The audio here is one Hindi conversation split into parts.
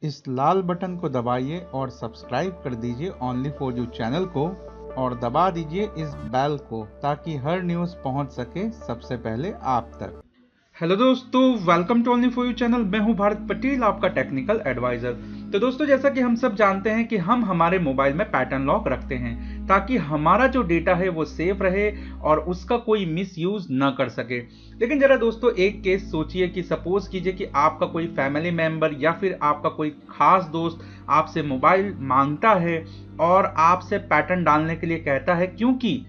इस लाल बटन को दबाइए और सब्सक्राइब कर दीजिए ओनली फॉर यू चैनल को और दबा दीजिए इस बेल को ताकि हर न्यूज़ पहुंच सके सबसे पहले आप तक। हेलो दोस्तों, welcome to only for you channel. मैं हूं भारत पटेल, आपका टेक्निकल एडवाइजर। तो दोस्तों, जैसा कि हम सब जानते हैं कि हम हमारे मोबाइल में पैटर्न लॉक रखते हैं ताकि हमारा जो डेटा है वो सेफ रहे और उसका कोई मिसयूज ना कर सके। लेकिन जरा दोस्तों एक केस सोचिए कि सपोज कीजिए कि आपका कोई फैमिली मेंबर या फिर आपका कोई खास दोस्त आपसे मोबाइल मांगता है और आपसे पैटर्न डालने के लिए कहता है क्योंकि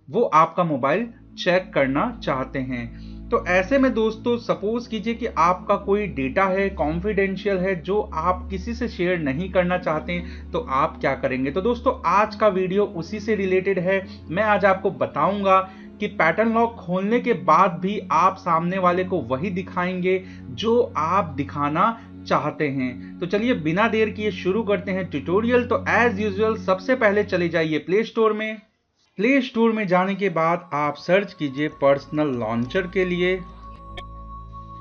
वो आपका मोबाइल चेक करना चाहते हैं। तो ऐसे में दोस्तों सपोज कीजिए कि आपका कोई डेटा है, कॉन्फिडेंशियल है, जो आप किसी से शेयर नहीं करना चाहते, तो आप क्या करेंगे। तो दोस्तों आज का वीडियो उसी से रिलेटेड है। मैं आज आपको बताऊंगा कि पैटर्न लॉक खोलने के बाद भी आप सामने वाले को वही दिखाएंगे जो आप दिखाना चाहते हैं। तो चलिए बिना देर किए शुरू करते हैं ट्यूटोरियल। तो एज यूजुअल सबसे पहले चले जाइए प्ले स्टोर में। प्ले स्टोर में जाने के बाद आप सर्च कीजिए पर्सनल लॉन्चर के लिए।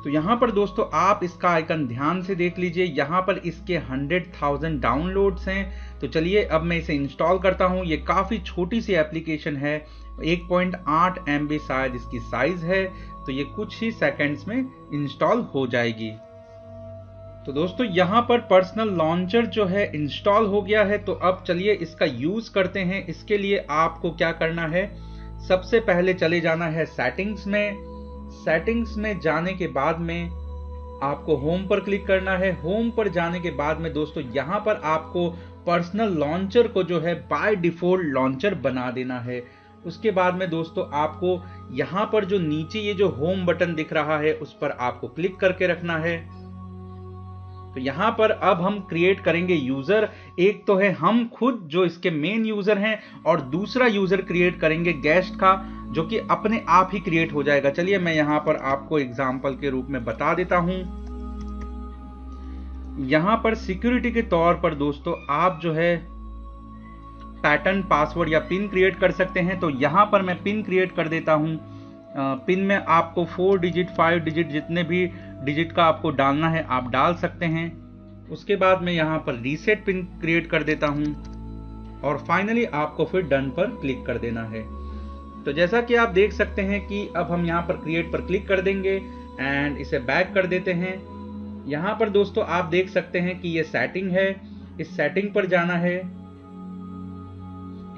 तो यहाँ पर दोस्तों आप इसका आइकन ध्यान से देख लीजिए, यहाँ पर इसके 100,000 डाउनलोड्स हैं। तो चलिए अब मैं इसे इंस्टॉल करता हूँ। ये काफ़ी छोटी सी एप्लीकेशन है, 1.8 MB शायद इसकी साइज है। तो ये कुछ ही सेकेंड्स में इंस्टॉल हो जाएगी। तो दोस्तों यहाँ पर पर्सनल लॉन्चर जो है इंस्टॉल हो गया है। तो अब चलिए इसका यूज करते हैं। इसके लिए आपको क्या करना है, सबसे पहले चले जाना है सेटिंग्स में। सेटिंग्स में जाने के बाद में आपको होम पर क्लिक करना है। होम पर जाने के बाद में दोस्तों यहाँ पर आपको पर्सनल लॉन्चर को जो है बाय डिफॉल्ट लॉन्चर बना देना है। उसके बाद में दोस्तों आपको यहाँ पर जो नीचे ये जो होम बटन दिख रहा है उस पर आपको क्लिक करके रखना है। तो यहाँ पर अब हम क्रिएट करेंगे यूजर। एक तो है हम खुद जो इसके मेन यूजर हैं और दूसरा यूजर क्रिएट करेंगे गेस्ट का, जो कि अपने आप ही क्रिएट हो जाएगा। चलिए मैं यहाँ पर आपको एग्जांपल के रूप में बता देता हूं। यहाँ पर सिक्योरिटी के तौर पर दोस्तों आप जो है पैटर्न, पासवर्ड या पिन क्रिएट कर सकते हैं। तो यहाँ पर मैं पिन क्रिएट कर देता हूं। पिन में आपको 4 डिजिट 5 डिजिट जितने भी डिजिट का आपको डालना है आप डाल सकते हैं। उसके बाद मैं यहाँ पर रीसेट पिन क्रिएट कर देता हूँ और फाइनली आपको फिर डन पर क्लिक कर देना है। तो जैसा कि आप देख सकते हैं कि अब हम यहाँ पर क्रिएट पर क्लिक कर देंगे एंड इसे बैक कर देते हैं। यहाँ पर दोस्तों आप देख सकते हैं कि ये सेटिंग है, इस सेटिंग पर जाना है।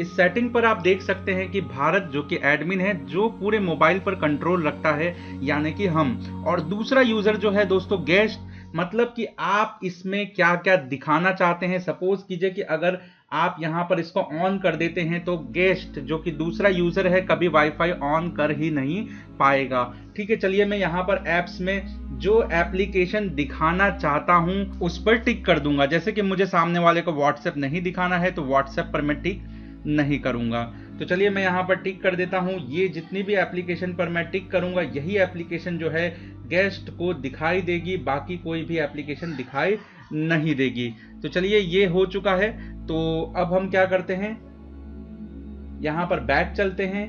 इस सेटिंग पर आप देख सकते हैं कि भारत जो कि एडमिन है, जो पूरे मोबाइल पर कंट्रोल रखता है, यानी कि हम, और दूसरा यूजर जो है दोस्तों गेस्ट, मतलब कि आप इसमें क्या क्या दिखाना चाहते हैं। सपोज कीजिए कि अगर आप यहाँ पर इसको ऑन कर देते हैं तो गेस्ट जो कि दूसरा यूजर है कभी वाईफाई ऑन कर ही नहीं पाएगा। ठीक है, चलिए मैं यहाँ पर एप्स में जो एप्लीकेशन दिखाना चाहता हूँ उस पर टिक कर दूंगा। जैसे कि मुझे सामने वाले को व्हाट्सएप नहीं दिखाना है तो व्हाट्सएप पर मैं टिक नहीं करूंगा। तो चलिए मैं यहाँ पर टिक कर देता हूँ। ये जितनी भी एप्लीकेशन पर मैं टिक करूंगा यही एप्लीकेशन जो है गेस्ट को दिखाई देगी, बाकी कोई भी एप्लीकेशन दिखाई नहीं देगी। तो चलिए ये हो चुका है। तो अब हम क्या करते हैं, यहाँ पर बैक चलते हैं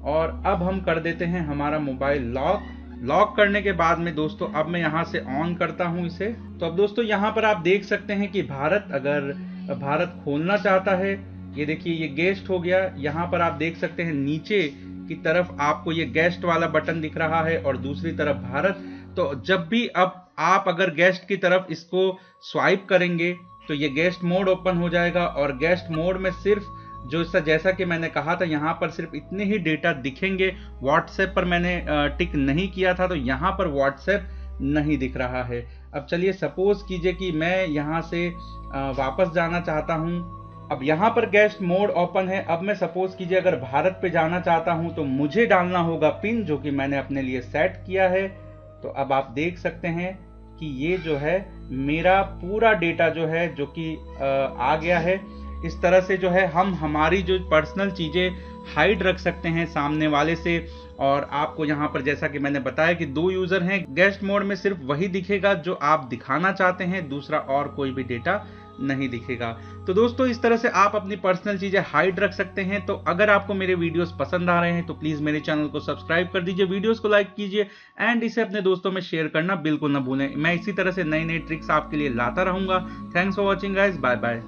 और अब हम कर देते हैं हमारा मोबाइल लॉक। लॉक करने के बाद में दोस्तों अब मैं यहाँ से ऑन करता हूँ इसे। तो अब दोस्तों यहाँ पर आप देख सकते हैं कि अगर भारत खोलना चाहता है, ये देखिए ये गेस्ट हो गया। यहाँ पर आप देख सकते हैं नीचे की तरफ आपको ये गेस्ट वाला बटन दिख रहा है और दूसरी तरफ भारत। तो जब भी अब आप अगर गेस्ट की तरफ इसको स्वाइप करेंगे तो ये गेस्ट मोड ओपन हो जाएगा और गेस्ट मोड में सिर्फ जो जैसा कि मैंने कहा था यहाँ पर सिर्फ इतने ही डेटा दिखेंगे। व्हाट्सएप पर मैंने टिक नहीं किया था तो यहाँ पर व्हाट्सएप नहीं दिख रहा है। अब चलिए सपोज कीजिए कि मैं यहाँ से वापस जाना चाहता हूँ। अब यहाँ पर गेस्ट मोड ओपन है। अब मैं सपोज कीजिए अगर भारत पे जाना चाहता हूँ तो मुझे डालना होगा पिन, जो कि मैंने अपने लिए सेट किया है। तो अब आप देख सकते हैं कि ये जो है मेरा पूरा डेटा जो है जो कि आ गया है। इस तरह से जो है हम हमारी जो पर्सनल चीज़ें हाइड रख सकते हैं सामने वाले से। और आपको यहाँ पर जैसा कि मैंने बताया कि 2 यूजर हैं, गेस्ट मोड में सिर्फ वही दिखेगा जो आप दिखाना चाहते हैं, दूसरा और कोई भी डेटा नहीं दिखेगा। तो दोस्तों इस तरह से आप अपनी पर्सनल चीजें हाइड रख सकते हैं। तो अगर आपको मेरे वीडियोस पसंद आ रहे हैं तो प्लीज मेरे चैनल को सब्सक्राइब कर दीजिए, वीडियोस को लाइक कीजिए एंड इसे अपने दोस्तों में शेयर करना बिल्कुल ना भूलें। मैं इसी तरह से नई नई ट्रिक्स आपके लिए लाता रहूंगा। Thanks for watching guys, bye bye.